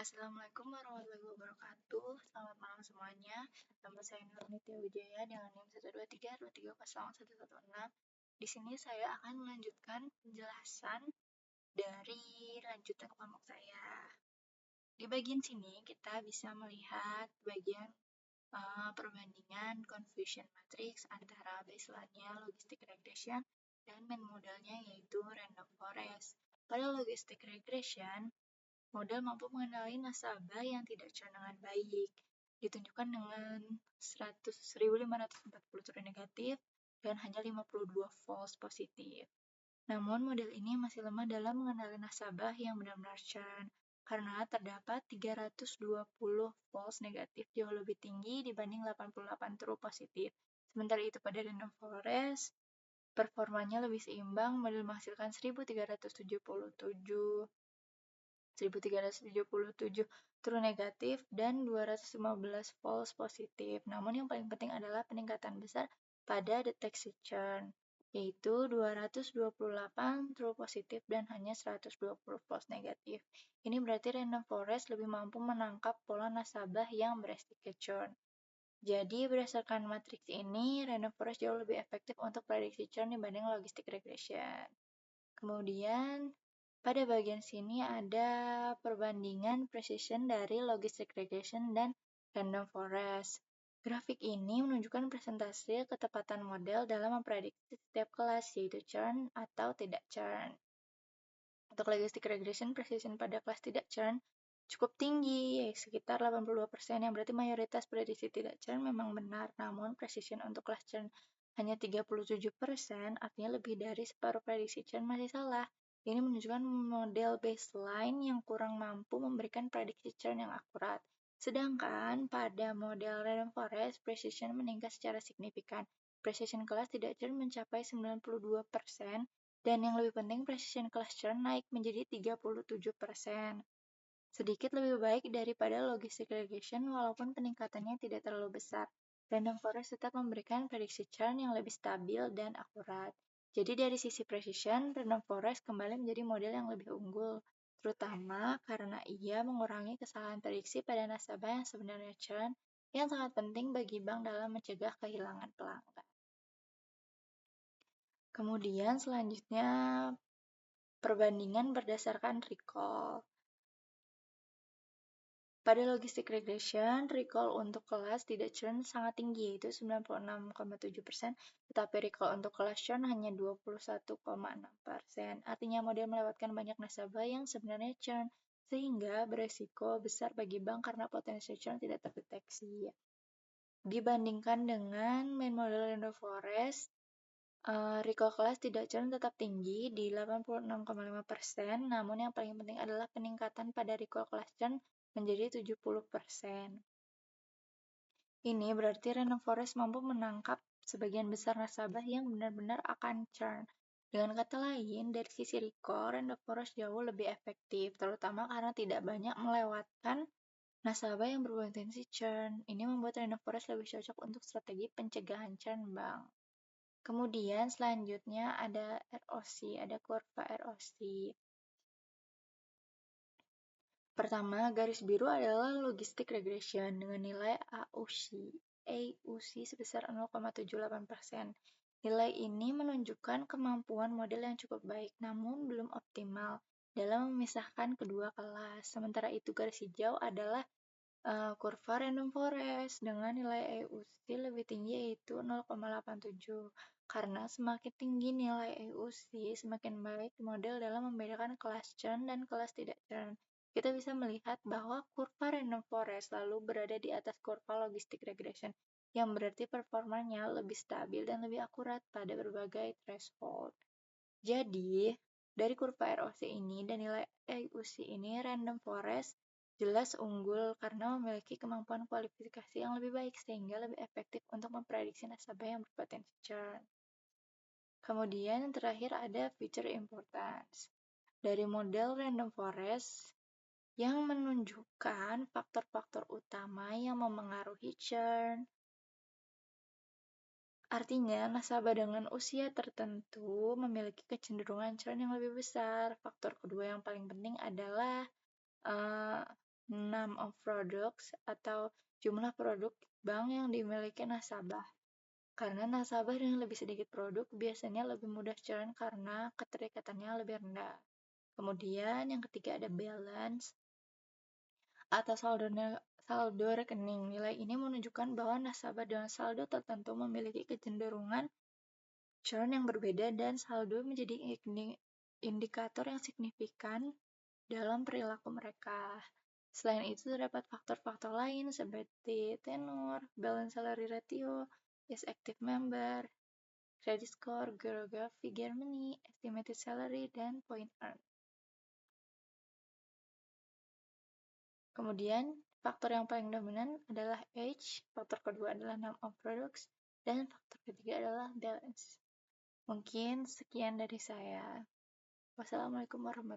Assalamualaikum warahmatullahi wabarakatuh. Selamat malam semuanya. Nama saya Nurnitia Wijaya dengan NIM 123230116. Di sini saya akan melanjutkan penjelasan dari lanjutan kelompok saya. Di bagian sini kita bisa melihat bagian perbandingan confusion matrix antara baseline-nya logistic regression dan main modelnya yaitu random forest. Pada logistic regression, model mampu mengenali nasabah yang tidak churn dengan baik, ditunjukkan dengan 1.540 true negatif dan hanya 52 false positif. Namun, model ini masih lemah dalam mengenali nasabah yang benar-benar churn, karena terdapat 320 false negatif jauh lebih tinggi dibanding 88 true positif. Sementara itu pada random forest, performanya lebih seimbang, model menghasilkan 1377 true negatif dan 215 false positif. Namun yang paling penting adalah peningkatan besar pada deteksi churn, yaitu 228 true positif dan hanya 120 false negatif. Ini berarti random forest lebih mampu menangkap pola nasabah yang beresiko churn. Jadi berdasarkan matriks ini, random forest jauh lebih efektif untuk prediksi churn dibanding logistic regression. Kemudian pada bagian sini ada perbandingan precision dari logistic regression dan random forest. Grafik ini menunjukkan presentasi ketepatan model dalam memprediksi setiap kelas, yaitu churn atau tidak churn. Untuk logistic regression, precision pada kelas tidak churn cukup tinggi, yaitu sekitar 82%, yang berarti mayoritas prediksi tidak churn memang benar. Namun, precision untuk kelas churn hanya 37%, artinya lebih dari separuh prediksi churn masih salah. Ini menunjukkan model baseline yang kurang mampu memberikan prediksi churn yang akurat. Sedangkan pada model random forest, precision meningkat secara signifikan. Precision kelas tidak churn mencapai 92%, dan yang lebih penting precision kelas churn naik menjadi 37%. Sedikit lebih baik daripada logistic regression walaupun peningkatannya tidak terlalu besar. Random forest tetap memberikan prediksi churn yang lebih stabil dan akurat. Jadi dari sisi precision, random forest kembali menjadi model yang lebih unggul, terutama karena ia mengurangi kesalahan prediksi pada nasabah yang sebenarnya churn, yang sangat penting bagi bank dalam mencegah kehilangan pelanggan. Kemudian selanjutnya perbandingan berdasarkan recall. Pada logistic regression, recall untuk kelas tidak churn sangat tinggi, yaitu 96,7%, tetapi recall untuk kelas churn hanya 21,6%. Artinya model melewatkan banyak nasabah yang sebenarnya churn, sehingga beresiko besar bagi bank karena potensi churn tidak terdeteksi. Dibandingkan dengan main model random forest, recall kelas tidak churn tetap tinggi di 86,5%, namun yang paling penting adalah peningkatan pada recall kelas churn menjadi 70%. Ini berarti random forest mampu menangkap sebagian besar nasabah yang benar-benar akan churn. Dengan kata lain, dari sisi recall, random forest jauh lebih efektif, terutama karena tidak banyak melewatkan nasabah yang berpotensi churn. Ini membuat random forest lebih cocok untuk strategi pencegahan churn bank. Kemudian selanjutnya ada ROC, ada kurva ROC. Pertama, garis biru adalah logistic regression dengan nilai AUC sebesar 0,78%. Nilai ini menunjukkan kemampuan model yang cukup baik, namun belum optimal dalam memisahkan kedua kelas. Sementara itu, garis hijau adalah kurva random forest dengan nilai AUC lebih tinggi yaitu 0,87. Karena semakin tinggi nilai AUC, semakin baik model dalam membedakan kelas churn dan kelas tidak churn. Kita bisa melihat bahwa kurva random forest selalu berada di atas kurva logistic regression, yang berarti performanya lebih stabil dan lebih akurat pada berbagai threshold. Jadi, dari kurva ROC ini dan nilai AUC ini, random forest jelas unggul karena memiliki kemampuan kualifikasi yang lebih baik sehingga lebih efektif untuk memprediksi nasabah yang berpotensi churn. Kemudian yang terakhir ada feature importance. Dari model random forest yang menunjukkan faktor-faktor utama yang memengaruhi churn. Artinya, nasabah dengan usia tertentu memiliki kecenderungan churn yang lebih besar. Faktor kedua yang paling penting adalah number of products atau jumlah produk bank yang dimiliki nasabah. Karena nasabah dengan lebih sedikit produk biasanya lebih mudah churn karena keterikatannya lebih rendah. Kemudian yang ketiga ada balance atau saldo rekening. Nilai ini menunjukkan bahwa nasabah dengan saldo tertentu memiliki kecenderungan churn yang berbeda dan saldo menjadi indikator yang signifikan dalam perilaku mereka. Selain itu, terdapat faktor-faktor lain seperti tenor, balance salary ratio, is active member, credit score, geography Germany, estimated salary, dan point earn. Kemudian, faktor yang paling dominan adalah age, faktor kedua adalah number of products, dan faktor ketiga adalah balance. Mungkin sekian dari saya. Wassalamualaikum warahmatullahi wabarakatuh.